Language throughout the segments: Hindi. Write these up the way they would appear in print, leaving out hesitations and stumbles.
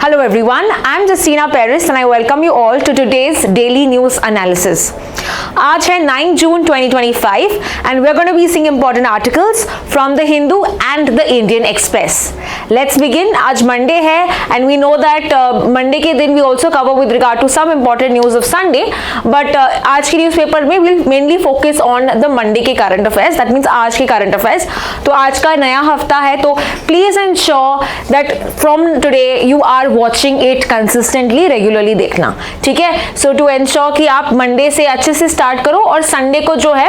Hello everyone, I'm Justina Paris and I welcome you all to today's daily news analysis. आज है 9 जून 2025 and we're going to be seeing important articles from the Hindu and the Indian Express. Let's begin. आज Monday है and we know that Monday के दिन we also cover with regard to some important news of Sunday, but आज के newspaper में we'll mainly focus on the Monday के current affairs. That means आज के current affairs. तो आज का नया हफ्ता है तो please ensure that from today you are watching it consistently, regularly देखना, ठीक है. So to ensure कि आप Monday से अच्छे से स्टार्ट करो और संडे को जो है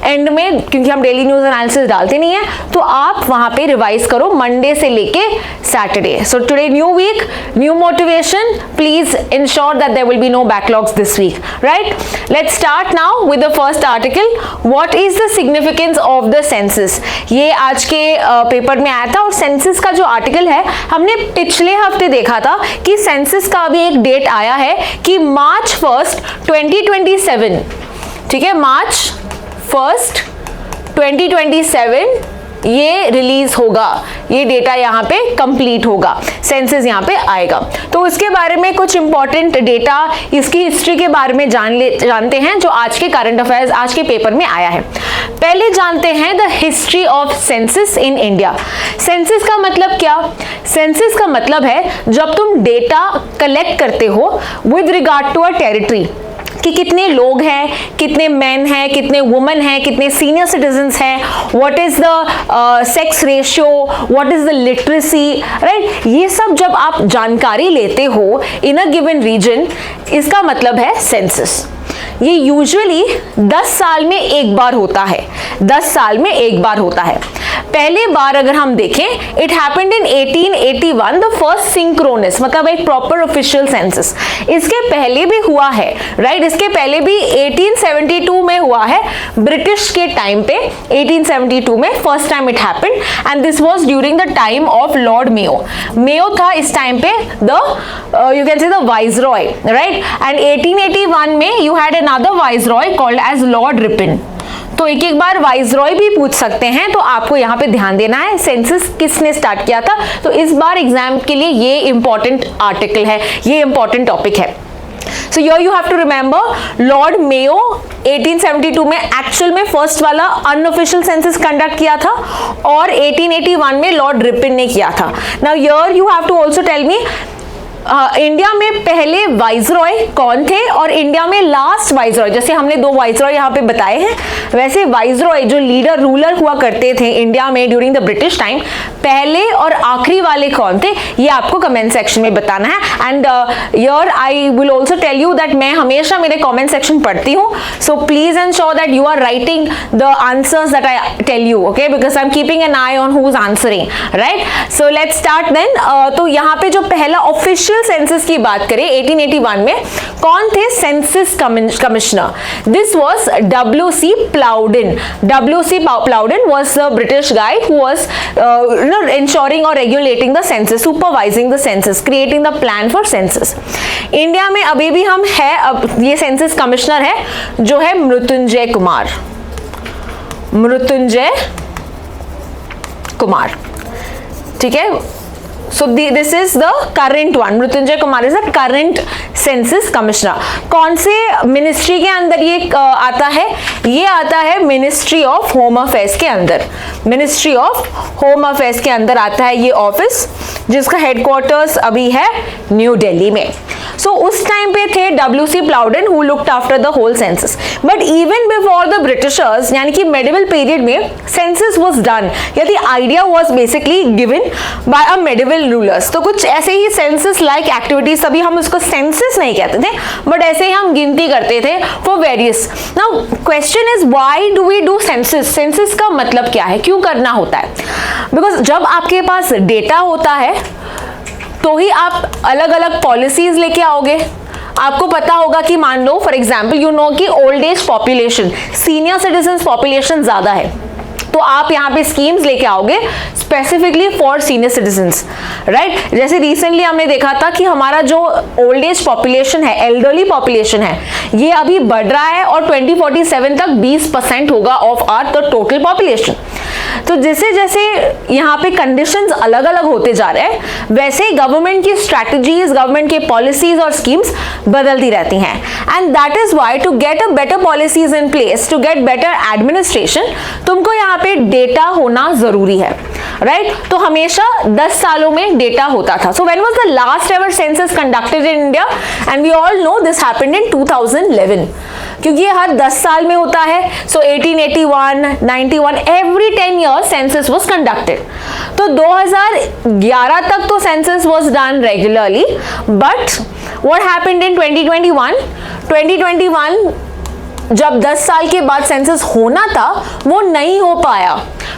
एंड में, क्योंकि हम डेली न्यूज एनालिसिस डालते नहीं है, तो आप वहां पे रिवाइज करो मंडे से लेके Saturday. So today new week, new motivation. Please ensure that there will be no backlogs this week, right. Let's start now with the first article. What is the significance of the census. ये आज के पेपर में आया था और सेंसस का जो आर्टिकल है हमने पिछले हफ्ते देखा था कि सेंसस का अभी एक डेट आया है कि मार्च 1 2027, ठीक है, मार्च 1 2027 ये रिलीज होगा, ये डेटा यहाँ पे कंप्लीट होगा, सेंसस यहाँ पे आएगा. तो इसके बारे में कुछ इंपॉर्टेंट डेटा, इसकी हिस्ट्री के बारे में जानते हैं जो आज के करंट अफेयर्स आज के पेपर में आया है. पहले जानते हैं the history of census in India. Census का मतलब क्या? सेंसस का मतलब है जब तुम डेटा कलेक्ट करते हो with regard to a territory, कि कितने लोग हैं, कितने मैन हैं, कितने वुमेन हैं, कितने सीनियर सिटीजन्स हैं, what is the sex ratio, what is the literacy, right. ये सब जब आप जानकारी लेते हो इन अ गिवन रीजन, इसका मतलब है सेंसस. ये यूजुअली 10 साल में एक बार होता है, 10 साल में एक बार होता है. पहले बार अगर हम देखें, it happened in 1881, the first synchronous, मतलब एक प्रॉपर ऑफिशियल सेंसस. इसके पहले भी हुआ है, राइट. इसके पहले भी 1872 में हुआ है, ब्रिटिश के टाइम पे 1872 में first time it happened and this was during the time of Lord Mayo. Mayo था इस टाइम पे the you can say the viceroy, right. And 1881 में you had another viceroy called as Lord Ripon. तो एक एक बार वाइसरॉय भी पूछ सकते हैं, तो आपको यहाँ पे ध्यान देना है सेंसस किसने स्टार्ट किया था. तो इस बार एग्जाम के लिए ये इंपॉर्टेंट आर्टिकल है, ये इंपॉर्टेंट टॉपिक है. So here you have to remember Lord Mayo 1872 में एक्चुअल में फर्स्ट वाला अनऑफिशियल सेंसस कंडक्ट किया था और 1881 में लॉर्ड रिपन ने किया था. Now here you have to also tell me India में पहले वाइसरॉय कौन थे और इंडिया में लास्ट वाइसरॉय, जैसे हमने 2 वाइसरॉय यहाँ पे बताए हैं, वैसे वाइसरॉय जो लीडर रूलर हुआ करते थे इंडिया में ड्यूरिंग द ब्रिटिश टाइम, पहले और आखिरी वाले कौन थे, ये आपको कमेंट सेक्शन में बताना है. And here I will also tell you that मैं हमेशा मेरे कमेंट सेक्शन पढ़ती हूँ, so please ensure that you are writing the answers that I tell you, okay, because I am keeping an eye on who is answering, right. So let's start then. तो यहाँ पे जो पहला ऑफिशियल सेंसस की बात करें 1881 में, कौन थे census commissioner? This was W.C. Plowden. W.C. Plowden was the British guy who was ensuring or regulating the census, supervising the census, creating the plan for census. India में अभी भी हम है, अब ये सेंसस कमिश्नर है जो है मृत्युंजय कुमार, मृत्युंजय कुमार, ठीक है. So this is the current one. Mrityunjay Kumar is the current census commissioner. कौन से मिनिस्ट्री के अंदर ये आता है? ये आता है मिनिस्ट्री ऑफ होम अफेयर्स के अंदर. मिनिस्ट्री ऑफ होम अफेयर्स के अंदर आता है ये ऑफिस, जिसका हेडक्वार्टर्स अभी है न्यू दिल्ली में. सो उस टाइम पे थे W.C. Plowden who looked after the whole census. But even before the Britishers, यानी कि medieval period में census was done. यदि idea was basically given by a medieval rulers. तो कुछ ऐसे ही census like activities, तभी हम उसको census नहीं कहते थे, but ऐसे ही हम गिनती करते थे for various. Now question is why do we do census? Census का मतलब क्या है, क्यों करना होता है? Because जब आपके पास डेटा होता है तो ही आप अलग अलग पॉलिसीज लेके आओगे. आपको पता होगा कि मान लो फॉर एग्जाम्पल यू नो कि old age population, senior citizen population ज्यादा है, तो आप यहाँ पे स्कीम्स लेके आओगे specifically for senior citizens, right. जैसे रिसेंटली हमने देखा था कि हमारा जो ओल्ड एज पॉपुलेशन है, एल्डरली पॉपुलेशन है, ये अभी बढ़ रहा है और 2047 तक 20% होगा of our the total population. तो जैसे जैसे यहाँ पे कंडीशंस अलग अलग होते जा रहे हैं, वैसे ही गवर्नमेंट की स्ट्रैटेजीज, गवर्नमेंट के पॉलिसीज और स्कीम्स बदलती रहती हैं। And that is why to get a better policies in place, to get better administration, तुमको यहाँ पे डेटा होना जरूरी है, राइट? तो हमेशा 10 सालों में डेटा होता था। So when was the last ever census conducted in India? And we all know this happened in 2011, क्योंकि ये हर 10 साल में होता है। So 1881, 91, every 10 years census was conducted. तो 2011 तक तो census was done regularly, but what happened in 2021? 2021 जब 10 साल के बाद सेंसस होना था, वो नहीं हो पाया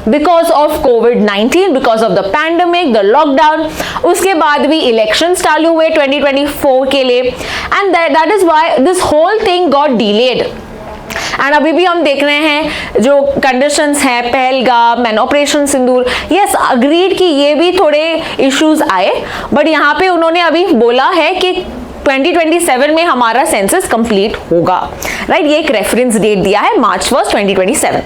बिकॉज ऑफ कोविड-19, because of the pandemic, the lockdown. उसके बाद भी इलेक्शन चालू हुए 2024 के लिए, and that is why this whole thing got delayed. And अभी भी हम देख रहे हैं जो कंडीशंस हैं, Pahalgam and operation Sindoor, yes agreed कि ये भी थोड़े इश्यूज आए, बट यहाँ पे उन्होंने अभी बोला है कि 2027 में हमारा सेंसस कंप्लीट होगा, राइट? ये एक रेफरेंस डेट दिया है, March 1, 2027।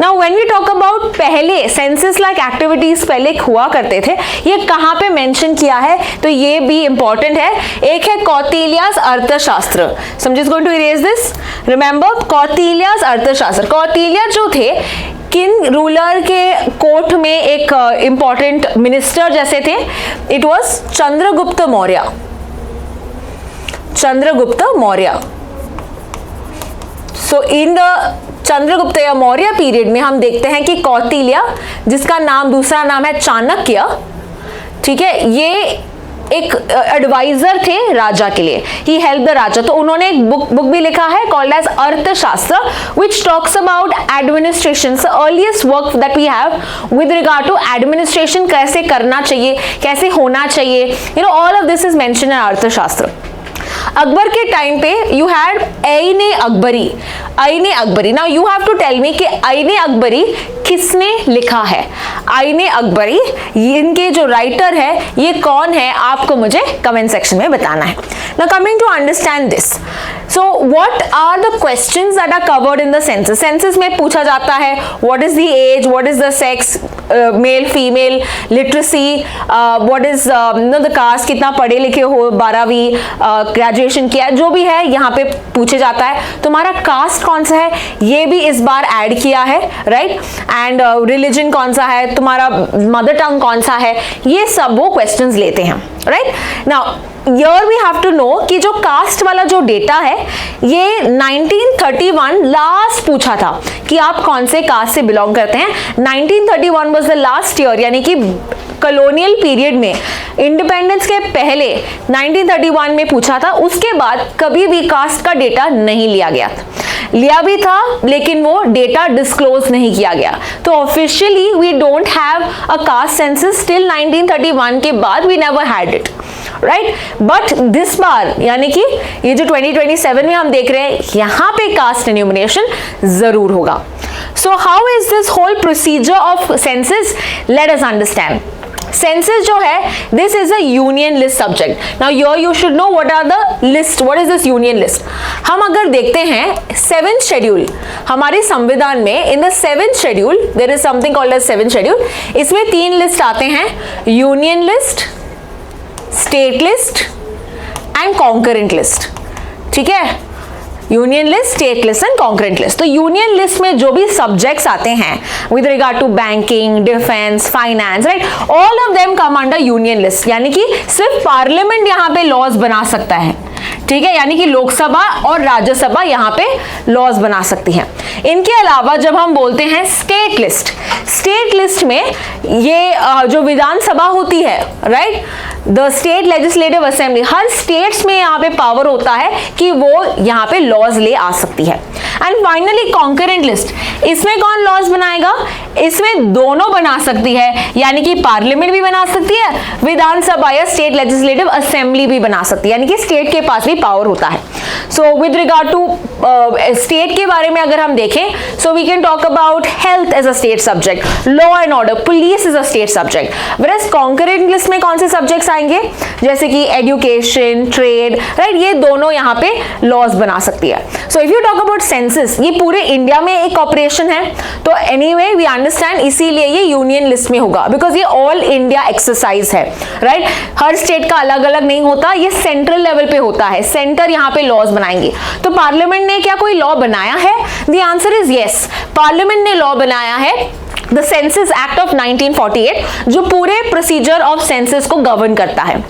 Now when we talk about पहले सेंसस लाइक एक्टिविटीज पहले हुआ करते थे, ये कहाँ पे मेंशन किया है? तो ये भी इंपॉर्टेंट है। एक है Kautilya's Arthashastra. So I am just going to erase this. Remember Kautilya's Arthashastra. Kautilya जो थे, किन रूलर के कोर्ट में एक इंपॉर्टेंट मिनिस्टर जैसे थे? It was Chandragupta Maurya. Chandragupta Maurya. So in the Chandragupta या मौर्य पीरियड में हम देखते हैं कि कौटिल्य, जिसका नाम दूसरा नाम है चाणक्य, ठीक है, ये एक एडवाइजर थे राजा के लिए। ही हेल्प द राजा। तो उन्होंने एक बुक भी लिखा है called as Arthashastra, which talks about administration. Earliest work that we have with regard to administration, कैसे करना चाहिए, कैसे होना चाहिए, you know, all of this is mention in Arthashastra. Akbar के टाइम पे you had Ain-e Akbari. Ain-e Akbari, now you have to tell me कि ऐने अकबरी किसने लिखा है? ऐने अकबरी, इनके जो राइटर है ये कौन है, आपको मुझे कमेंट सेक्शन में बताना है। Now coming to understand this, so what are the questions that are covered in the census? Census में पूछा जाता है what is the age, what is the sex, male female, literacy, what is the caste, कितना पढ़े लिखे हो, 12वीं ग्रेजुएशन किया, जो भी है यहाँ पे पूछे जाता है। तुम्हारा कास्ट कौन सा है, ये भी इस बार ऐड किया है, राइट? एंड रिलीजन कौन सा है, तुम्हारा मदर टंग कौन सा है, ये सब वो क्वेश्चंस लेते हैं, right? Now Here we have to know कि जो कास्ट वाला जो डेटा है, ये 1931 लास्ट पूछा था कि आप कौन से कास्ट से बिलोंग करते हैं। 1931 was the last year, यानी कि कॉलोनियल पीरियड में, इंडिपेंडेंस के पहले 1931 में पूछा था। उसके बाद कभी भी कास्ट का डेटा नहीं लिया गया था, लिया भी था लेकिन वो डेटा डिस्क्लोज नहीं किया गया। तो officially we don't have a caste census till 1931 के बाद, we never had it, right? But this बार, यानी कि ये जो 2027 में हम देख रहे हैं, यहाँ पे कास्ट एन्यूमरेशन जरूर होगा। So how is this whole procedure of census? Let us understand. Census जो है, this is a union list subject. Now your you should know what are the list, what is this union list. हम अगर देखते हैं 7th शेड्यूल हमारे संविधान में, in the 7th schedule there is something called as 7th schedule. इसमें 3 लिस्ट आते हैं, union list, state list and concurrent list, ठीक है? Union list, state list and concurrent list. तो यूनियन लिस्ट में जो भी सब्जेक्ट्स आते हैं with regard to banking, defence, finance, right, all of them come under union list. यानी कि सिर्फ पार्लियामेंट यहाँ पे लॉज बना सकता है, ठीक है? यानी कि लोकसभा और राज्यसभा यहाँ पे लॉज बना सकती हैं। इनके अलावा जब हम बोलते हैं स्टेट लिस्ट, स्टेट लिस्ट में ये जो विधानसभा होती है, right, the state legislative assembly, her states में यहाँ पे पावर होता है कि वो यहाँ पे लॉज ले आ सकती है। एंड फाइनली कॉन्करेंट लिस्ट, इसमें कौन लॉज बनाएगा? इसमें दोनों बना सकती है, यानी कि पार्लियामेंट भी बना सकती है, विधानसभा या स्टेट लेजिस्लेटिव असेंबली भी बना सकती है, यानी कि स्टेट के पास भी पावर होता है। So with regard to state के बारे में अगर हम देखें, so we can talk about health as a state subject, law and order, police is a state subject. Whereas concurrent list में कौन से सब्जेक्ट्स आएंगे, जैसे कि एजुकेशन, ट्रेड, राइट, ये दोनों यहाँ पे लॉज बना सकती है। So if you talk about census, ये पूरे इंडिया में एक ऑपरेशन है, तो एनीवे वी अंडरस्टैंड, इसीलिए ये यूनियन लिस्ट में होगा, बिकॉज ये ऑल इंडिया एक्सरसाइज है, राइट। हर स्टेट का अलग अलग नहीं होता, ये सेंट्रल लेवल पे होता है, सेंटर यहाँ पे लॉज बनाएंगे। तो पार्लियामेंट ने क्या कोई लॉ बनाया है? The answer is yes, parliament ने लॉ बनाया है, द सेंसस एक्ट ऑफ 1948, जो पूरे प्रोसीजर ऑफ सेंसस को गवर्न करता है।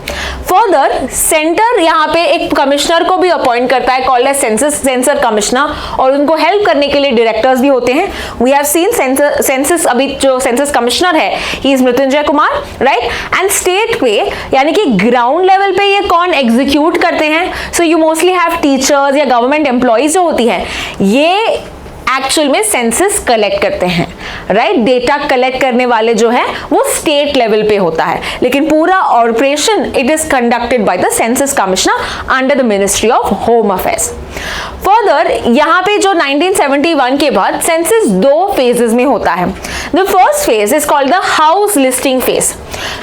फर्दर सेंटर यहाँ पे एक कमिश्नर को भी अपॉइंट करता है, कॉल्ड एज सेंसर कमिश्नर, और उनको हेल्प करने के लिए डायरेक्टर्स भी होते हैं। वी हैव सीन सेंसस, अभी जो सेंसस कमिश्नर है he is Mrityunjay Kumar, right. And state पे यानी कि ग्राउंड लेवल पे ये कौन एग्जीक्यूट करते हैं? So you mostly have teachers या गवर्नमेंट एम्प्लॉइज जो होती है, ये एक्चुअल में सेंसस कलेक्ट करते हैं, राइट। डेटा कलेक्ट करने वाले जो है वो स्टेट लेवल पे होता है, लेकिन पूरा operation it is conducted by the census commissioner under the ministry of home affairs. Further यहाँ पे जो 1971 के बाद सेंसस दो फेजेस में होता है। The first phase is called the house listing phase.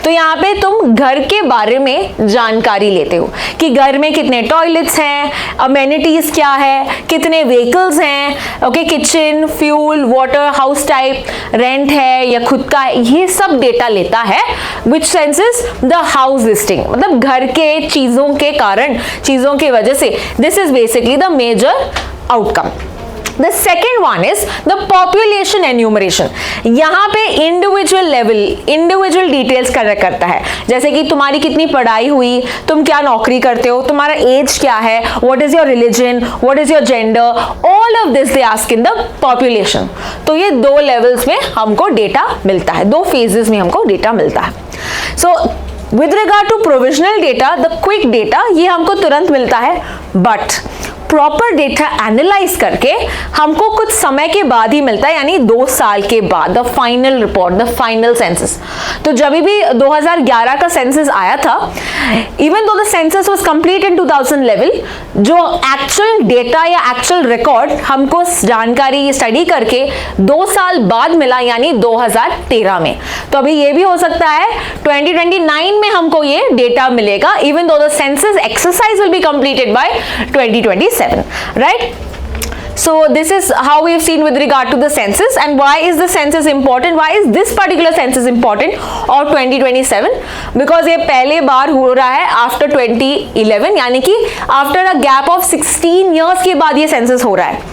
तो यहाँ पे तुम घर के बारे में जानकारी लेते हो कि घर में कितने टॉयलेट्स हैं, अमेनिटीज क्या है, कितने व्हीकल्स हैं, okay, kitchen, fuel, water, house type, rent है या खुद का है, ये सब डेटा लेता है विच सेंसेस द हाउस लिस्टिंग, मतलब घर के चीजों के कारण, चीजों की वजह से, this is basically the major outcome. The second one is the population enumeration. यहाँ पे individual level, individual details collect करता है, जैसे कि तुम्हारी कितनी पढ़ाई हुई, तुम क्या नौकरी करते हो, तुम्हारा एज क्या है, what is your religion, what is your gender, all of this they ask in the population. तो ये दो लेवल्स में हमको डेटा मिलता है, दो फेजेस में हमको डेटा मिलता है। So with regard to provisional data, the quick data, ये हमको तुरंत मिलता है, बट प्रॉपर डेटा एनालाइज करके हमको कुछ समय के बाद ही मिलता है, यानी 2 साल के बाद, the final report, the final census. तो जब भी 2011 का सेंसस आया था, even though the census was complete in 2011, जो एक्चुअल डेटा या एक्चुअल रिकॉर्ड हमको जानकारी स्टडी करके 2 साल बाद मिला, यानी 2013 में। तो अभी ये भी हो सकता है 2029 में हमको ये डेटा मिलेगा, even though the census exercise will be completed by 2027, right? So this is how we have seen with regard to the census, and why is the census important? Why is this particular census important of 2027? Because ये पहले बार हो रहा है after 2011, यानी कि after a gap of 16 years के बाद ये census हो रहा है।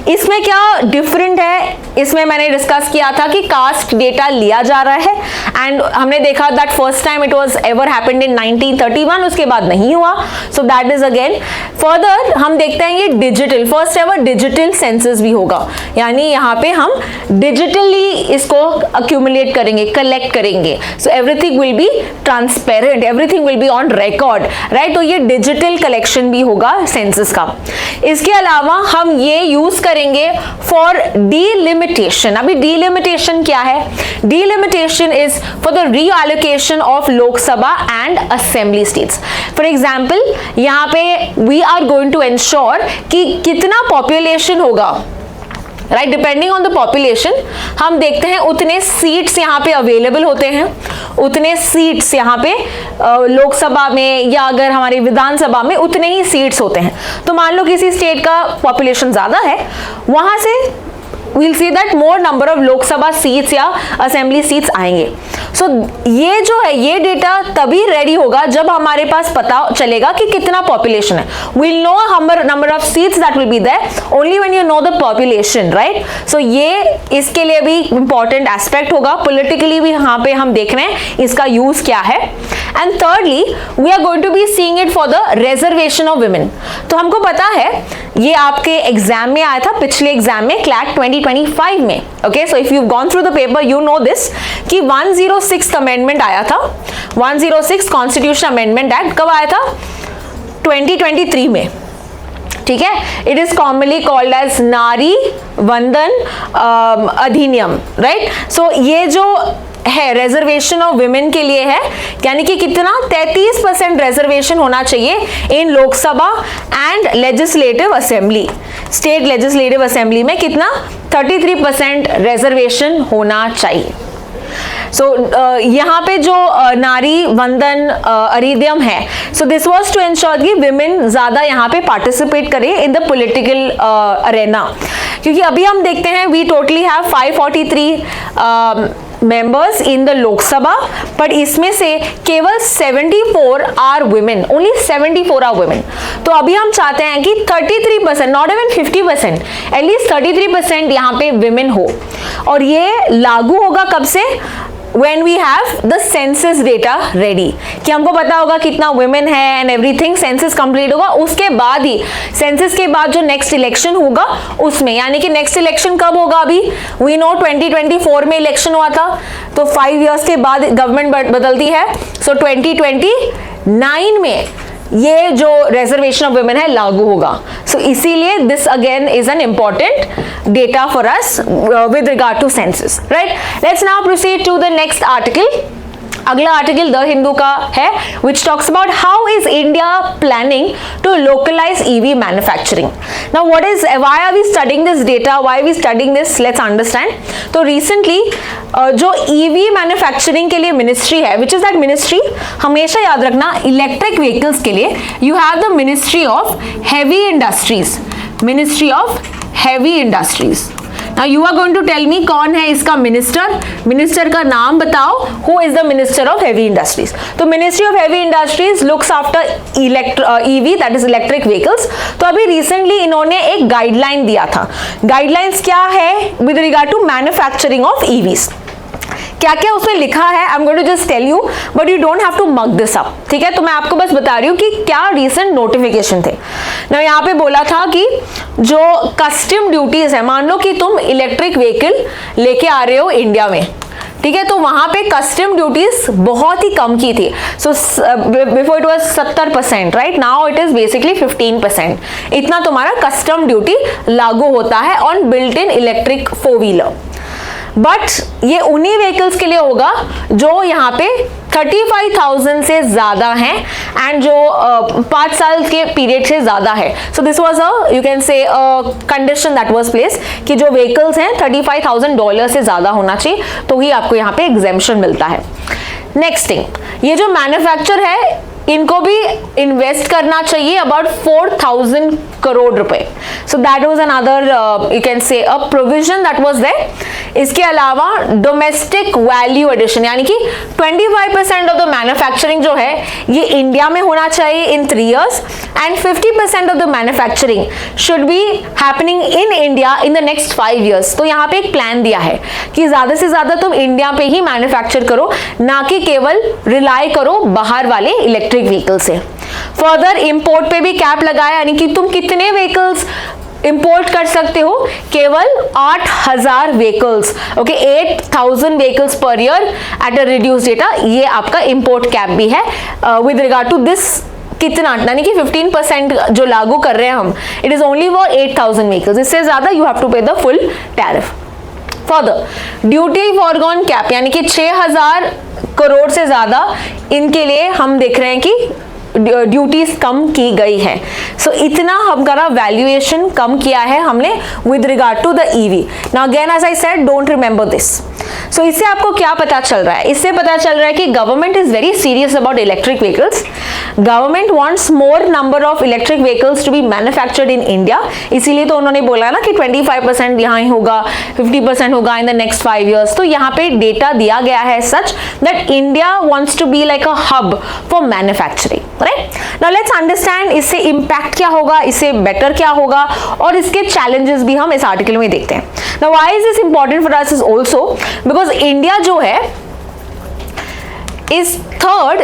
इसमें क्या डिफरेंट है, इसमें मैंने डिस्कस किया था कि कास्ट डेटा लिया जा रहा है, एंड हमने देखा that first time it was ever happened in 1931, उसके बाद नहीं हुआ, so that is again. Further हम देखते हैं ये digital, first ever digital census भी होगा, यानी यहाँ पे हम डिजिटली इसको अक्यूमुलेट करेंगे, कलेक्ट करेंगे, so everything will be transparent, everything will be on record, right. तो ये डिजिटल कलेक्शन भी होगा सेंसस का। इसके अलावा हम ये यूज करेंगे फॉर डिलिमिटेशन। अभी डिलिमिटेशन क्या है? Delimitation is for the reallocation of Lok Sabha and assembly seats. For example यहाँ पे we are going to ensure कि कितना पॉपुलेशन होगा, right, depending on the population हम देखते हैं उतने सीट्स यहाँ पे अवेलेबल होते हैं, उतने सीट्स यहाँ पे लोकसभा में या अगर हमारी विधानसभा में उतने ही सीट्स होते हैं। तो मान लो किसी स्टेट का पॉपुलेशन ज्यादा है, वहां से we'll see that more number of Lok Sabha seats या असेंबली सीट्स आएंगे। सो ये जो है ये डेटा तभी रेडी होगा जब हमारे पास पता चलेगा कि कितना पॉपुलेशन है। we'll know number of seats that will be there only when you know the population, right? so ये इसके लिए भी important aspect होगा, politically भी यहाँ पे हम देख रहे हैं इसका यूज क्या है। and thirdly we are going to be seeing it for the reservation of women। तो हमको पता है ये आपके एग्जाम में आया था, पिछले एग्जाम में क्लैट 2025 में, okay. So if you gone through the paper you know this कि 106 अमेंडमेंट आया था, 106 कॉन्स्टिट्यूशन अमेंडमेंट एक्ट कब आया था? 2023 में, ठीक है। It is commonly called as Nari Vandan अधिनियम, राइट। सो ये जो है रिजर्वेशन ऑफ विमेन के लिए है, यानी कि कितना 33% रिजर्वेशन होना चाहिए in Lok Sabha and legislative assembly. State legislative assembly में कितना 33% रिजर्वेशन होना चाहिए। सो यहाँ पे जो नारी वंदन अधिनियम है, so this was to ensure कि विमेन ज्यादा यहाँ पे पार्टिसिपेट करें इन द पॉलिटिकल अरेना, क्योंकि अभी हम देखते हैं we totally have 543 members in the Lok Sabha, but इसमें से केवल 74 are women, only 74 are women. तो अभी हम चाहते हैं कि 33%, नॉट इवन 50%, एटलीस्ट 33% यहाँ पे वुमेन हो, और ये लागू होगा कब से? when we have the census data ready, कि हमको पता होगा कितना women है and everything, census complete होगा, उसके बाद ही census के बाद जो next election होगा उसमें, यानी कि next election कब होगा? अभी we know 2024 में election हुआ था, तो 5 years के बाद government बदलती है, so 2029 में ये जो रिजर्वेशन ऑफ वुमेन है लागू होगा। सो इसीलिए this again is an important data for us with regard to census, right. Let's now proceed to the next article. अगला आर्टिकल द हिंदू का है, which talks about how is India planning to localize EV manufacturing. Now why are we studying this data? Why are we studying this? Let's understand. तो recently जो EV manufacturing के लिए मिनिस्ट्री है, which is that ministry, हमेशा याद रखना इलेक्ट्रिक व्हीकल्स के लिए you have the Ministry of Heavy Industries. Ministry of Heavy Industries. Now you are going to tell me कौन है इसका मिनिस्टर का नाम बताओ। Who is the Minister of Heavy Industries? तो Ministry of Heavy Industries looks after EV, that is electric vehicles। तो अभी recently इन्होंने एक गाइडलाइन दिया था। गाइडलाइंस क्या है with regard to manufacturing of EVs? क्या क्या उसमें लिखा है I am going to just tell you, but you don't have to mug this up, ठीक है। तो मैं आपको बस बता रही हूँ कि क्या रीसेंट नोटिफिकेशन थे ना। यहाँ पे बोला था कि जो कस्टम ड्यूटीज है, मान लो कि तुम इलेक्ट्रिक व्हीकल लेके आ रहे हो इंडिया में, ठीक है, तो वहां पे कस्टम ड्यूटीज बहुत ही कम की थी। So before it was 70%, right, now it is basically 15%। इतना तुम्हारा कस्टम ड्यूटी लागू होता है on built in electric four wheeler. But ये उन्हीं व्हीकल्स के लिए होगा जो यहाँ पे 35,000 से ज्यादा हैं एंड जो 5 साल के पीरियड से ज्यादा है। So this was a you can से कंडीशन दैट वाज प्लेस कि जो व्हीकल्स हैं $35,000 से ज्यादा होना चाहिए, तो ही आपको यहाँ पे एग्जेम्पशन मिलता है। नेक्स्ट थिंग, ये जो मैन्युफैक्चर है इनको भी इन्वेस्ट करना चाहिए अबाउट 4,000 करोड़ रुपए। So that was another you can say a provision that was there. इसके अलावा डोमेस्टिक वैल्यू एडिशन, यानी कि 25% ऑफ द मैन्युफैक्चरिंग जो है ये इंडिया में होना चाहिए इन 3 years and 50% of the manufacturing should be happening in India in the next 5 years। तो यहाँ पे एक प्लान दिया है कि ज्यादा से ज्यादा तुम इंडिया पे ही मैन्युफैक्चर करो, ना कि केवल रिलाई करो बाहर वाले इलेक्ट्रिक व्हीकल से। फर्दर इंपोर्ट पे भी कैप लगाया, यानी कि तुम कितने व्हीकल्स इंपोर्ट कर सकते हो, केवल 8,000 vehicles, okay, 8,000 vehicles per year at a reduce data. ये आपका इंपोर्ट कैप भी है विद रिगार्ड टू दिस। कितना, यानी कि 15% जो लागू कर रहे हैं हम, it is only for 8,000 vehicles. इससे ज्यादा यू हैव टू पे the full tariff. Further duty foregone cap, यानी कि 6,000 करोड़ से ज्यादा इनके लिए हम देख रहे हैं कि ड्यूटीज कम की गई है। सो इतना हमारा वैल्यूएशन कम किया है हमने with regard to the EV. Now again as I said, don't remember this. So इससे आपको क्या पता चल रहा है? इससे पता चल रहा है कि government is very serious about electric vehicles. Government wants more number of electric vehicles to be manufactured in India. इसीलिए तो उन्होंने बोला ना कि 25% यहाँ ही होगा, 50% होगा इन द नेक्स्ट 5 years। तो यहाँ पे डेटा दिया गया है such that India wants to be like a hub for manufacturing, right. Now let's understand इससे इंपैक्ट क्या होगा, इससे बेटर क्या होगा, और इसके चैलेंजेस भी हम इस आर्टिकल में देखते हैं। Now why is this important for us is also because India जो है is third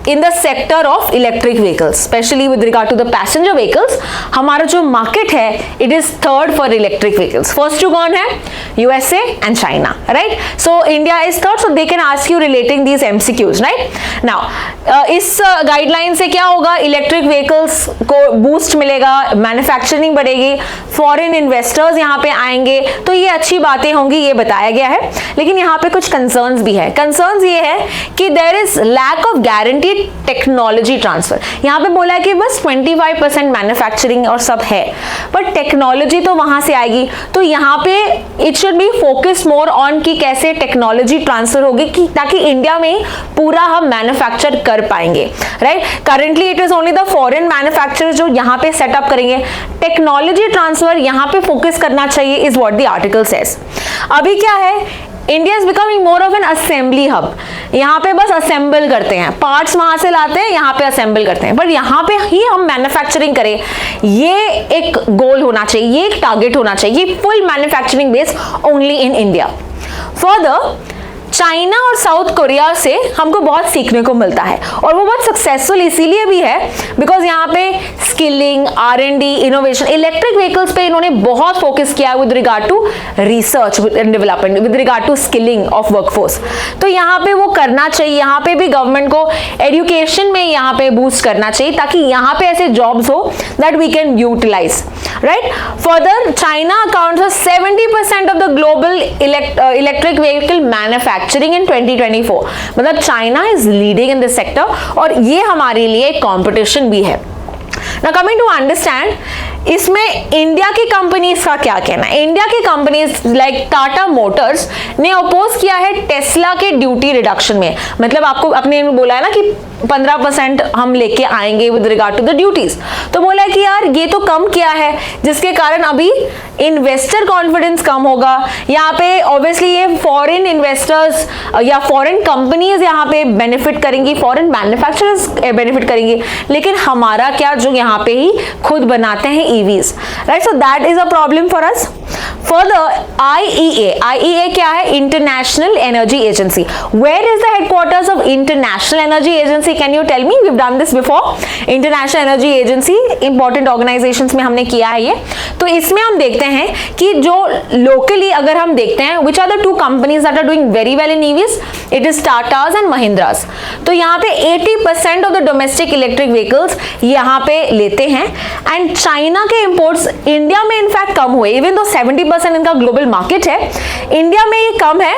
in the sector of electric vehicles, specially with regard to the passenger vehicles, हमारा जो मार्केट है it is third for electric vehicles. First two कौन है? USA and China, right? So India is third, so they can ask you relating these MCQs, right? Now इस गाइडलाइन से क्या होगा? इलेक्ट्रिक व्हीकल्स को बूस्ट मिलेगा, मैन्युफैक्चरिंग बढ़ेगी, फॉरेन इन्वेस्टर्स यहाँ पे आएंगे, तो ये अच्छी बातें होंगी, ये बताया गया है. लेकिन यहाँ पे कुछ कंसर्न्स भी है. कंसर्न्स ये है कि there is lack of guaranteed technology transfer. यहाँ पे बोला है कि बस 25% मैन्युफैक्चरिंग और सब है, बट टेक्नोलॉजी तो वहां से आएगी. तो यहाँ पे it should be focus more on कि कैसे टेक्नोलॉजी ट्रांसफर होगी कि ताकि इंडिया में पूरा हम मैन्युफैक्चर कर पाएंगे, right? Currently it is only the foreign manufacturers जो यहाँ पे सेटअप करेंगे. टेक्नोलॉजी ट्रांसफर यहाँ पे फोकस करना चाहिए, is what the article says. अभी क्या है? India is becoming more of N assembly hub. यहाँ पे बस असेंबल करते हैं, पार्ट्स वहां से लाते हैं, यहाँ पे असेंबल करते हैं, बट यहाँ पे ही हम मैन्युफैक्चरिंग करें, ये एक गोल होना चाहिए, ये एक टारगेट होना चाहिए. Full manufacturing base only in India. Further, China और साउथ कोरिया से हमको बहुत सीखने को मिलता है, और वो बहुत सक्सेसफुल इसीलिए भी है बिकॉज यहाँ पे skilling, R&D, innovation, electric vehicles पे इन्होंने बहुत फोकस किया with regard to research and development, with regard to skilling of workforce. तो यहाँ पे वो करना चाहिए. यहाँ पे भी गवर्नमेंट को एजुकेशन में यहाँ पे बूस्ट करना चाहिए ताकि यहाँ पे ऐसे जॉब्स हो that we can utilise, right? Further, China accounts for 70% of the global electric vehicle manufacturing in 2024. मतलब China is leading in this sector, और ये हमारे लिए एक कॉम्पिटिशन भी है. Now coming to understand, इसमें इंडिया की कंपनीज का क्या कहना है? इंडिया की कंपनीज लाइक टाटा मोटर्स ने अपोज किया है टेस्ला के ड्यूटी रिडक्शन में. मतलब आपको अपने बोला है ना कि 15% हम लेके आएंगे with regard to the duties, तो बोला है कि यार ये तो कम किया है, जिसके कारण अभी इन्वेस्टर कॉन्फिडेंस कम होगा. यहाँ पे ऑब्वियसली ये फॉरेन इन्वेस्टर्स या फॉरेन कंपनीज यहाँ पे बेनिफिट करेंगी, फॉरेन मैन्युफैक्चरर्स बेनिफिट करेंगी, लेकिन हमारा क्या जो यहाँ पे ही खुद बनाते हैं EVs, right? So that is a problem for us. Further, IEA क्या है? International Energy Agency. Where is the headquarters of International Energy Agency? Can you tell me? We've done this before. International Energy Agency, important organizations में हमने किया है ये. तो इसमें हम देखते हैं कि जो locally अगर हम देखते हैं, which are the two companies that are doing very well in EVs? It is Tata's and Mahindras. तो यहाँ पे 80% of the domestic electric vehicles यहाँ पे लेते हैं, एंड चाइना के इंपोर्ट्स इंडिया में इनफैक्ट कम हुए. इवन दो 70% इनका ग्लोबल मार्केट है, इंडिया में ये कम है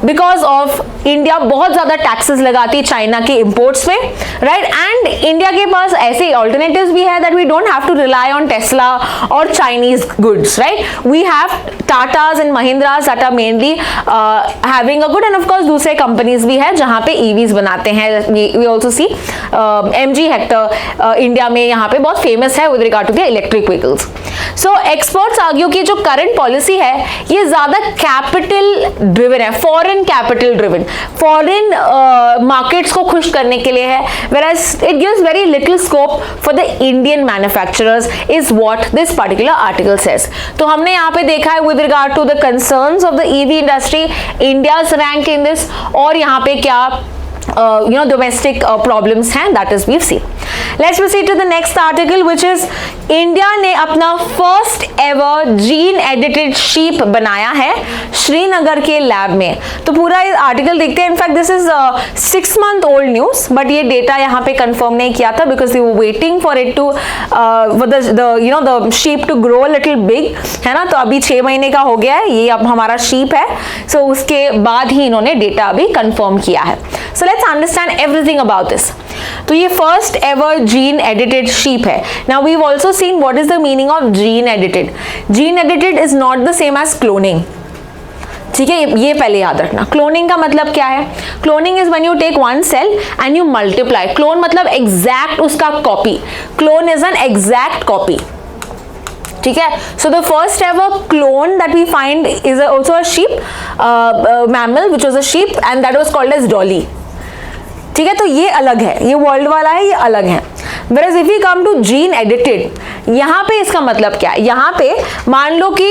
बिकॉज ऑफ इंडिया बहुत ज्यादा टैक्सेस लगाती है चाइना के इंपोर्ट्स पे, राइट? एंड इंडिया के पास ऐसे ऑल्टरनेटिव्स भी है that we don't have to rely on Tesla और Chinese goods, right? We have Tatas and Mahindras that are mainly having a good, and of course दूसरे कंपनीज भी है जहां पे ईवीज बनाते हैं. We also see MG Hector India में यहाँ पे बहुत फेमस है with regard to the electric vehicles. So experts argue की जो करंट पॉलिसी है ये ज्यादा कैपिटल ड्रिवन है, foreign capital driven, foreign markets को खुश करने के लिए है, whereas it gives very little scope for the Indian manufacturers is what this particular article says. तो हमने यहाँ पे देखा है with regard to the concerns of the EV industry, India's rank in this, और यहाँ पे क्या domestic problems हैं, that is we've seen. Let's proceed to the next article, which is India ने अपना first ever gene edited sheep बनाया है श्रीनगर के लैब में. तो पूरा आर्टिकल देखते हैं. In fact this is 6 month old news, but ये डेटा यहाँ पे कंफर्म नहीं किया था because they were waiting for it to the sheep to grow little big, है ना? तो अभी 6 महीने का हो गया है, ये अब हमारा शीप है. सो उसके बाद ही इन्होंने डेटा अभी कंफर्म किया है. So let's understand everything about this. तो ये first ever gene edited sheep है. Now we have also seen what is the meaning of gene edited. Gene edited is not the same as cloning, ठीक है? ये पहले याद रखना. क्लोनिंग का मतलब क्या है? Cloning is when you take one cell and you multiply. Clone मतलब एग्जैक्ट उसका copy. Clone is an exact copy, ठीक है? So the first ever clone that we find is also a sheep mammal which was a sheep and that was called as Dolly, ठीक है? तो ये अलग है, ये वर्ल्ड वाला है, ये अलग है. Whereas if we come to gene edited, यहाँ पे इसका मतलब क्या है, यहाँ पे मान लो कि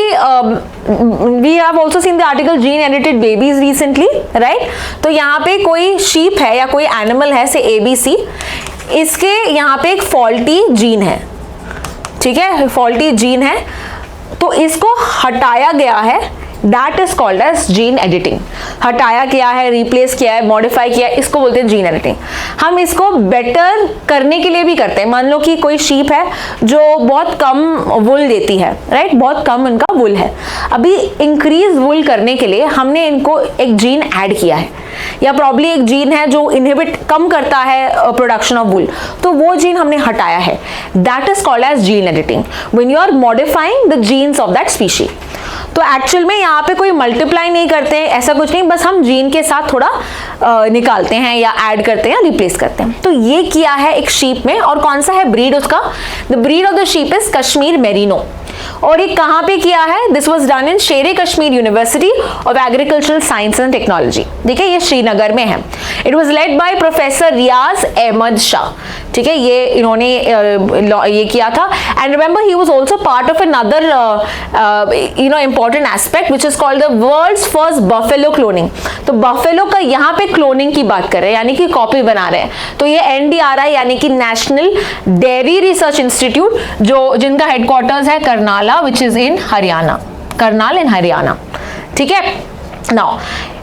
we have also seen the article gene edited babies recently, right. तो यहाँ पे कोई शीप है या कोई एनिमल है से ABC, इसके यहाँ पे एक फॉल्टी जीन है, ठीक है, फॉल्टी जीन है, तो इसको हटाया गया है, that is called as gene editing. हटाया किया है, रिप्लेस किया है, मॉडिफाई किया है, इसको बोलते हैं जीन एडिटिंग। हम इसको बेटर करने के लिए भी करते हैं। मान लो कि कोई शीप है जो बहुत कम वुल देती है, राइट, बहुत कम उनका वुल है, अभी इंक्रीज वुल करने के लिए हमने इनको एक जीन ऐड किया है, या प्रॉब्ली एक जीन है जो इनहिबिट कम करता है प्रोडक्शन ऑफ वुल, तो वो जीन हमने हटाया है, that is called as gene editing when you are modifying the genes of that species. तो एक्चुअल में यहाँ पे कोई मल्टीप्लाई नहीं करते हैं, ऐसा कुछ नहीं, बस हम जीन के साथ थोड़ा निकालते हैं या ऐड करते हैं या रिप्लेस करते हैं। तो ये किया है एक शीप में, और कौन सा है ब्रीड उसका, the breed of the sheep is Kashmir merino. और ये कहाँ पे किया है, this was done in Sher-e Kashmir university of agricultural science and technology. देखिए ये श्रीनगर में है। It was led by professor Riyaz Ahmad Shah, ठीक है, ये इन्होंने ये किया था। And remember he was also part of another important aspect which is called the world's first buffalo cloning. तो बफेलो का यहाँ पे क्लोनिंग की बात कर रहे हैं, यानी कि कॉपी बना रहे हैं। तो ये NDRI यानी कि नेशनल डेयरी रिसर्च इंस्टीट्यूट, जो जिनका हेडक्वार्टर्स है Karnal which is in Haryana, Karnal in Haryana, ठीक है। नाउ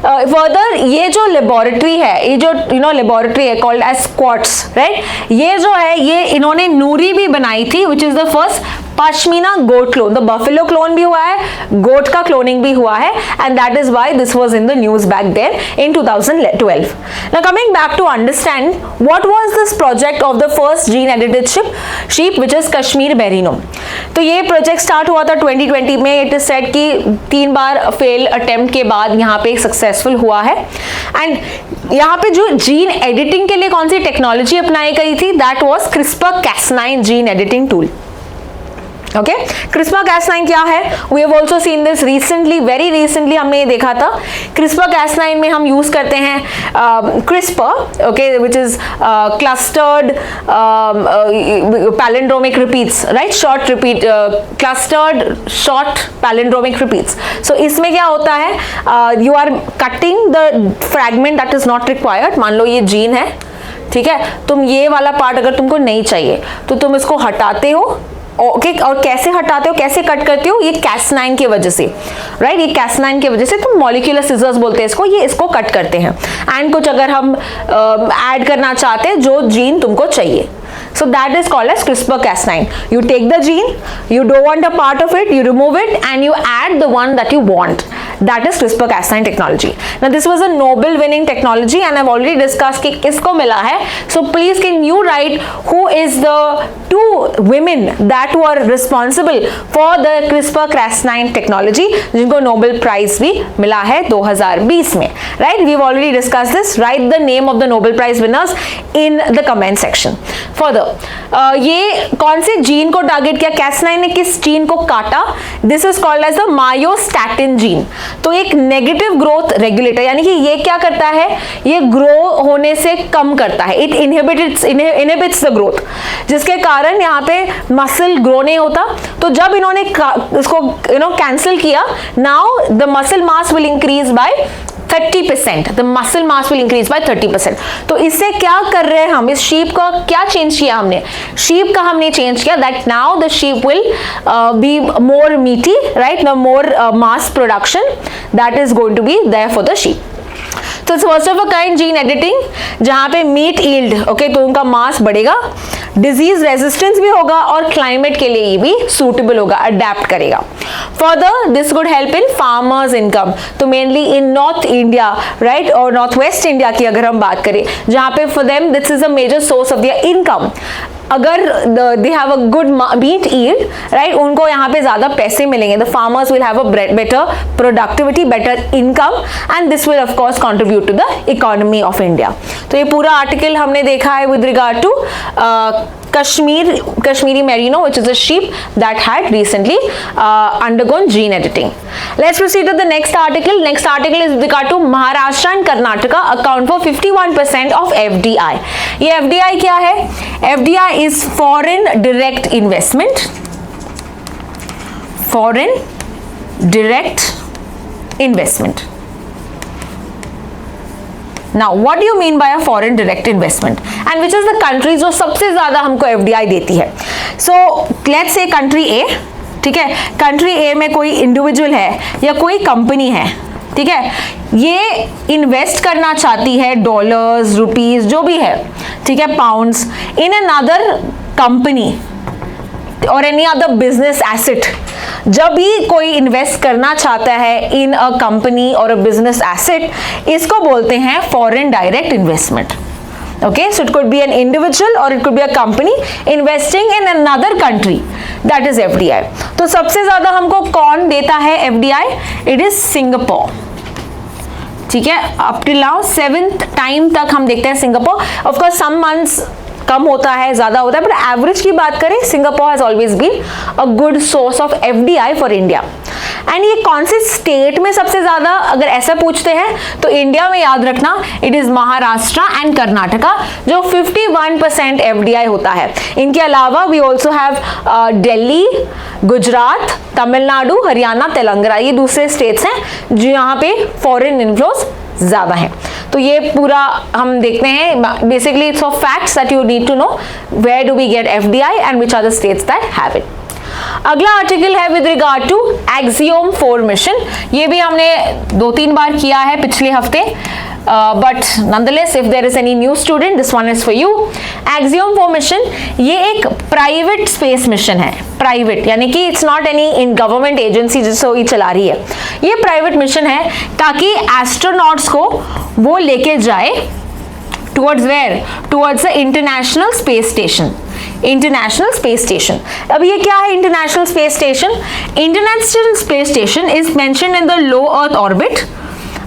फर्दर ये जो लेबोरेटरी है, ये जो लेबोरेटरी है कॉल्ड एज स्क्वाट्स, राइट, ये जो है ये इन्होंने नूरी भी बनाई थी which is the first pashmina goat clone. The buffalo clone भी हुआ है, गोट का क्लोनिंग भी हुआ है, and that is why this was in the news back there in 2012. Now coming back to understand what was this project of the first gene edited sheep which is Kashmir Merino. तो ये प्रोजेक्ट स्टार्ट हुआ था 2020 में। इट इज सेड कि 3 बार फेल अटेम्प्ट के बाद यहाँ पे सक्सेसफुल हुआ है। एंड यहाँ पे जो जीन एडिटिंग के लिए कौन सी टेक्नोलॉजी अपनाई गई थी, that was CRISPR-Cas9 gene editing tool. Okay, CRISPR-Cas9 क्या है, we have also seen this recently, very recently हमने ये देखा था। CRISPR-Cas9 में हम यूज करते हैं CRISPR, okay, which is clustered palindromic repeats, right, short repeat, clustered short palindromic repeats. So इसमें क्या होता है, you are cutting the fragment that is not required. मान लो ये जीन है, ठीक है, तुम ये वाला पार्ट अगर तुमको नहीं चाहिए तो तुम इसको हटाते हो, ओके, और कैसे हटाते हो, कैसे कट करते हो, ये Cas9 की वजह से, राइट, ये Cas9 की वजह से तुम मॉलिक्यूलर सिजर्स बोलते हैं इसको, ये इसको कट करते हैं। एंड कुछ अगर हम ऐड करना चाहते हैं जो जीन तुमको चाहिए, so that is called as CRISPR-Cas9. You take the gene, you don't want a part of it, you remove it and you add the one that you want. That is CRISPR-Cas9 technology. Now this was a Nobel winning technology and I've already discussed कि किसको मिला है. So please can you write who is the 2 women that were responsible for the CRISPR-Cas9 technology जिनको Nobel Prize भी मिला है 2020 में. Right? We've already discussed this. Write the name of the Nobel Prize winners in the comment section. Further, ये कौन से जीन को टारगेट किया, Cas9 ने किस जीन को काटा, this is called as the myostatin gene. तो एक नेगेटिव ग्रोथ रेगुलेटर, यानी कि ये क्या करता है, ये ग्रो होने से कम करता है, इट इनहिबिट्स द ग्रोथ, जिसके कारण यहाँ पे मसल ग्रो नहीं होता। तो जब इन्होंने इसको कैंसिल किया, now the muscle mass will increase by 30%, the muscle mass will increase by 30%. तो इससे क्या कर रहे हैं हम, इस sheep का क्या चेंज किया हमने, sheep का हमने चेंज किया, that now the sheep will be more meaty, right, the more mass production that is going to be there for the sheep. तो first of a kind gene editing, जहाँ पे मीट यील्ड, ओके, तो उनका मास बढ़ेगा, डिजीज रेजिस्टेंस भी होगा और क्लाइमेट के लिए भी सूटेबल होगा, अडेप्ट करेगा। Further this would help in farmers income, तो mainly in north India, right, और नॉर्थ वेस्ट इंडिया की अगर हम बात करें, जहाँ पे for them this is a major source of their income. अगर they have a good meat yield, right, उनको यहाँ पे ज्यादा पैसे मिलेंगे, the farmers will have a better productivity, better income, and this will of course contribute to the economy of India. तो ये पूरा आर्टिकल हमने देखा है with regard to Kashmiri merino, which is a sheep that had recently undergone gene editing. Let's proceed to the next article. Next article is with regard to Maharashtra and Karnataka account for 51% of FDI. ये FDI क्या है? FDI is foreign direct investment. Foreign direct investment. Now, what do you mean by a foreign direct investment? And which is the country जो सबसे ज़्यादा हमको FDI देती है? So, let's say country A, ठीक है? country A में कोई इंडिविजुअल है या कोई कंपनी है, ठीक है? ये इन्वेस्ट करना चाहती है डॉलर्स, रुपीस, जो भी है, ठीक है, पाउंड्स, इन अनदर कंपनी और एनी अदर बिजनेस एसेट. जब भी कोई इन्वेस्ट करना चाहता है इन अ कंपनी और अ बिजनेस एसेट, इसको बोलते हैं foreign direct investment. Okay, so it could be an individual और it could be a company investing in another country, that is FDI. तो सबसे ज्यादा हमको कौन देता है एफडीआई? It is Singapore. ठीक है, up till now 7th time तक हम देखते हैं Singapore. Of course some months कम होता है, ज्यादा होता है, बट एवरेज की बात करें Singapore has always been a good source of FDI for India. And ये कौन से स्टेट में सबसे ज्यादा, अगर ऐसा पूछते हैं तो इंडिया में याद रखना it is Maharashtra and Karnataka, जो 51% एफडीआई होता है. इनके अलावा we also have Delhi, Gujarat, Tamil Nadu, Haryana, Telangana. ये दूसरे स्टेट्स हैं जो यहाँ पे फॉरेन इन्फ्लोज ज्यादा है. तो ये पूरा हम देखते हैं. Basically it's of facts that you need to know where do we get FDI and which are the states that have it. अगला आर्टिकल है with regard to Axiom 4 mission. ये भी हमने 2-3 बार किया है पिछले हफ्ते, but nonetheless if there is any new student this one is for you. Axiom 4 mission ये एक प्राइवेट स्पेस मिशन है. प्राइवेट यानी कि it's not any in government agency जिसको ये चला रही है. ये प्राइवेट मिशन है ताकि एस्ट्रोनॉट्स को वो लेके जाए towards where, towards the international space station. International space station. अब ये क्या है international space station? International space station is mentioned in the low earth orbit.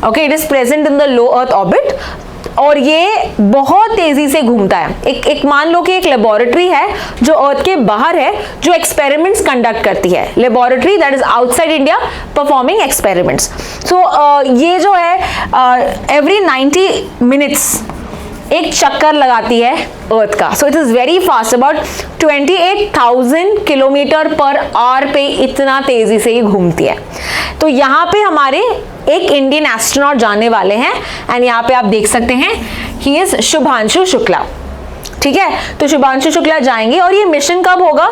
Okay, it is present in the low earth orbit और ये बहुत तेजी से घूमता है. एक मान लो कि एक लेबोरेटरी है जो अर्थ के बाहर है, जो एक्सपेरिमेंट्स कंडक्ट करती है. Laboratory that is outside India performing experiments. So ये जो है एवरी 90 मिनट्स एक चक्कर लगाती है अर्थ का. So it is very fast, about 28,000 kilometre per hour पे इतना तेजी से ये घूमती है. तो यहाँ पे हमारे एक इंडियन एस्ट्रोनॉट जाने वाले हैं एंड यहाँ पे आप देख सकते हैं ही इज शुभांशु शुक्ला. ठीक है, तो शुभांशु शुक्ला जाएंगे और ये मिशन कब होगा?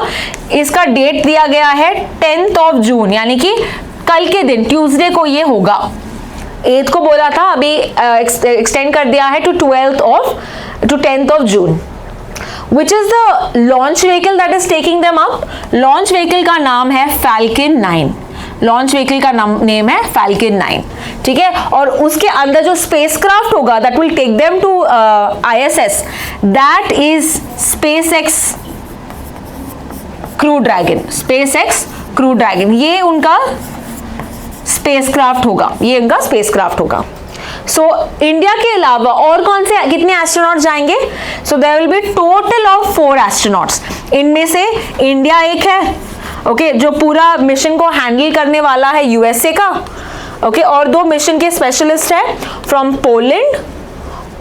इसका डेट दिया गया है 10th of June, यानी कि कल के दिन ट्यूसडे को ये होगा. 8th को बोला था, अभी एक्सटेंड कर दिया है to 10th of June. Which is the launch vehicle that is taking them up? Launch vehicle का नाम है Falcon 9. लॉन्च व्हीकल का नेम है Falcon 9. ठीक है, और उसके अंदर जो स्पेसक्राफ्ट होगा that will take them to ISS, that is SpaceX crew dragon. SpaceX crew dragon ये उनका स्पेसक्राफ्ट होगा, ये इनका स्पेसक्राफ्ट होगा. सो इंडिया के अलावा और कौन से कितने एस्ट्रोनॉट्स जाएंगे? So there will be total of 4 astronauts. इनमें से इंडिया एक है, ओके, जो पूरा मिशन को हैंडल करने वाला है यूएसए का, ओके, और 2 मिशन के स्पेशलिस्ट है फ्रॉम पोलैंड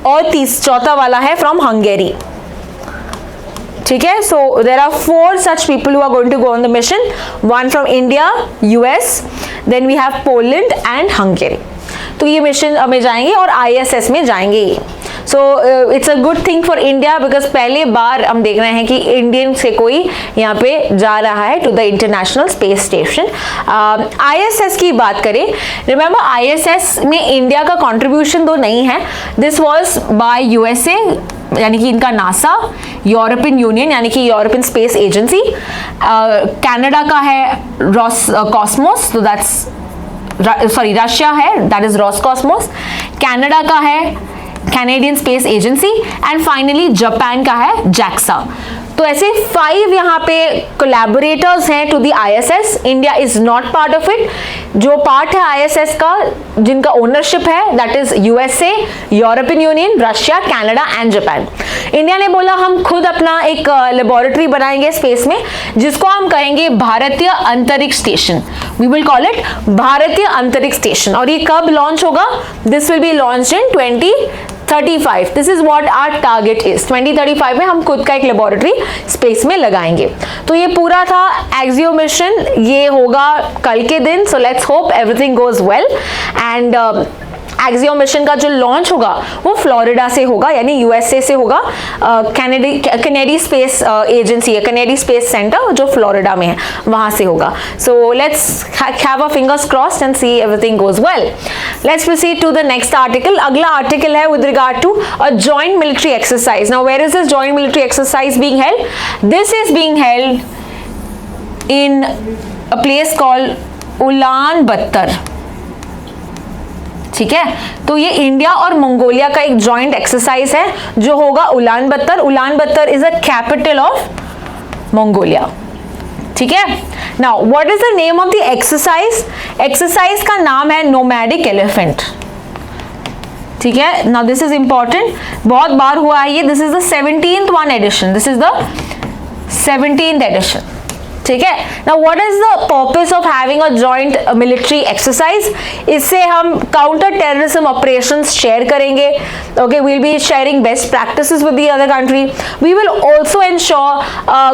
और चौथा वाला है फ्रॉम हंगेरी. ठीक है, so there are 4 such people who are going to go on the mission, one from India, US, then we have Poland and Hungary. तो ये मिशन में जाएंगे और ISS में जाएंगे. So it's a good thing for India because पहले बार हम देख रहे हैं कि इंडियन से कोई यहाँ पे जा रहा है to the international space station. ISS की बात करें, रिमेंबर ISS में इंडिया का कंट्रीब्यूशन तो नहीं है. दिस वाज बाय USA यानी कि इनका नासा, यूरोपियन यूनियन यानी कि यूरोपियन स्पेस एजेंसी, कनाडा का है कॉस्मोस, तो दैट्स रशिया है, दैट इज रॉसकॉस्मोस. कनाडा का है Canadian space agency and finally Japan का है JAXA. तो ऐसे 5 यहाँ पे कोलैबोरेटर्स हैं to the ISS. India is not part of it. जो पार्ट है ISS का, जिनका ओनरशिप है, that is USA, European Union, Russia, Canada and Japan. India ने बोला हम खुद अपना एक लेबोरेटरी बनाएंगे स्पेस में, जिसको हम कहेंगे Bharatiya Antariksh station. We will call it Bharatiya Antariksh station. और ये कब लॉन्च होगा? This will be launch in 2035. This is what our target is. 2035 में हम खुद का एक लेबोरेटरी स्पेस में लगाएंगे. तो ये पूरा था एक्सियो मिशन. ये होगा कल के दिन. So let's hope everything goes well. And axiom mission का जो लॉन्च होगा वो फ्लोरिडा से होगा, यानी USA से होगा. कैनेडी स्पेस एजेंसी है, कैनेडी स्पेस सेंटर जो फ्लोरिडा में है, वहां से होगा. So let's have a fingers crossed and see everything goes well. Let's proceed to the next article. अगला आर्टिकल है with regard to a joint military exercise. Now where is this joint military exercise being held? This is being held in a place called Ulan बत्तर. ठीक है, तो ये इंडिया और मंगोलिया का एक जॉइंट एक्सरसाइज है जो होगा उलान बत्तर. उलान बत्तर is a capital of Mongolia. ठीक है. Now what is the name of the exercise? Exercise का नाम है नोमैडिक एलिफेंट. ठीक है. नाउ दिस इज इंपॉर्टेंट, बहुत बार हुआ है ये. This is the 17th one edition. This is the 17th edition. ठीक है. Now what is the purpose of having a joint military exercise? इससे हम काउंटर टेररिज्म ऑपरेशंस शेयर करेंगे. Okay, we will be sharing best practices with the other country. We will also ensure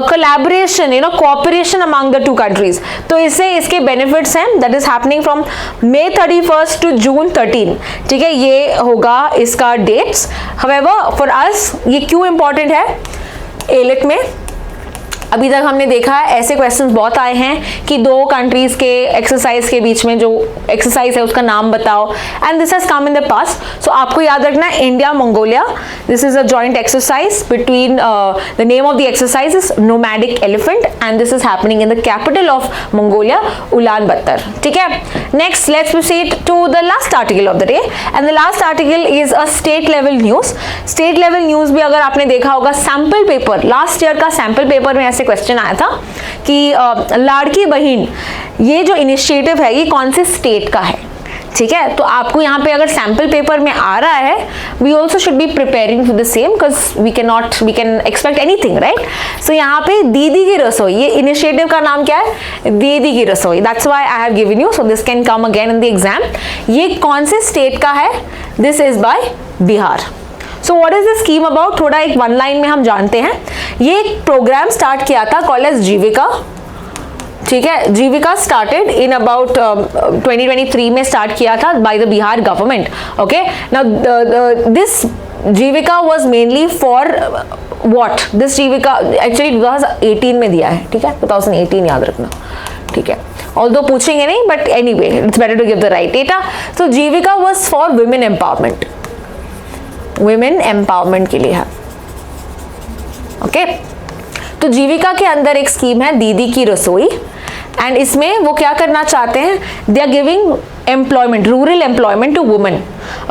collaboration, cooperation among the two countries. तो इससे इसके बेनिफिट्स हैं. That is happening from May 31 to June 13. ठीक है, ये होगा इसका डेट्स. हाउएवर फॉर अस ये क्यों इंपॉर्टेंट है? एलिट में अभी तक हमने देखा है ऐसे क्वेश्चंस बहुत आए हैं कि दो कंट्रीज के एक्सरसाइज के बीच में जो एक्सरसाइज है उसका नाम बताओ, and this has come in the past. So आपको याद रखना है India Mongolia, this is a joint exercise between the name of the exercise is nomadic elephant and this is happening in the capital of Mongolia, उलान बत्तर. ठीक है. Next let's proceed to the last article of the day, and the last article is a state level news. State level news भी अगर आपने देखा होगा, सैंपल पेपर, लास्ट ईयर का सैंपल पेपर में क्वेश्चन आया था कि लाड़की बहन ये जो इनिशिएटिव है ये कौन से स्टेट का है. ठीक है, तो आपको यहाँ पे अगर सैंपल पेपर में आ रहा है, we also should be preparing for the same, because we can expect anything, right. So यहाँ पे दीदी की रसोई, ये इनिशिएटिव का नाम क्या है? दीदी की रसोई. That's why I have given you, so this can come again in the exam. ये कौन से स्टेट का है? This is by Bihar. So what is the scheme about? थोड़ा एक वन लाइन में हम जानते हैं. ये एक प्रोग्राम स्टार्ट किया था कॉल्ड एज जीविका. ठीक है, जीविका स्टार्टेड इन अबाउट 2023 में स्टार्ट किया था by the Bihar government. Okay, now this Jeevika was mainly for what? This Jeevika actually 2018 में दिया है. ठीक है, 2018 याद रखना. ठीक है, ऑल्दो पूछेंगे नहीं, but anyway it's better to give the right data. So Jeevika was for women empowerment, women empowerment के लिए है. ओके, तो जीविका के अंदर एक स्कीम है दीदी की रसोई, एंड इसमें वो क्या करना चाहते हैं? They are giving employment, rural employment to women.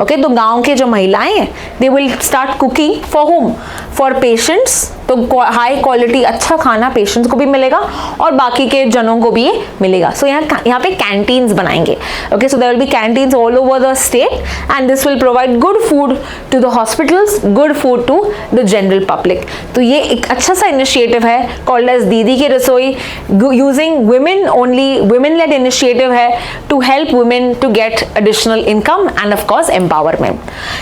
Okay, तो गांव के जो महिलाएं हैं they will start cooking for home, for patients. तो हाई क्वालिटी अच्छा खाना पेशेंट्स को भी मिलेगा और बाकी के जनों को भी ये मिलेगा. सो यहाँ पे कैंटीन्स बनाएंगे. Okay, so there will be canteens all over the state and this will provide good food to the hospitals, good food to the general public. तो ये एक अच्छा सा इनिशिएटिव है कॉल्ड एज दीदी की Rasoi, using women only, women led initiative है to help women to get additional income and of course empowerment.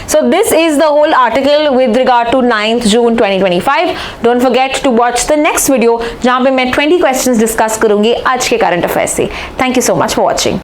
So this is the whole article with regard to 9th June 2025. Don't forget to watch the next video जहां पे मैं 20 questions डिस्कस करूंगी आज के करंट अफेयर्स से. Thank you so much for watching.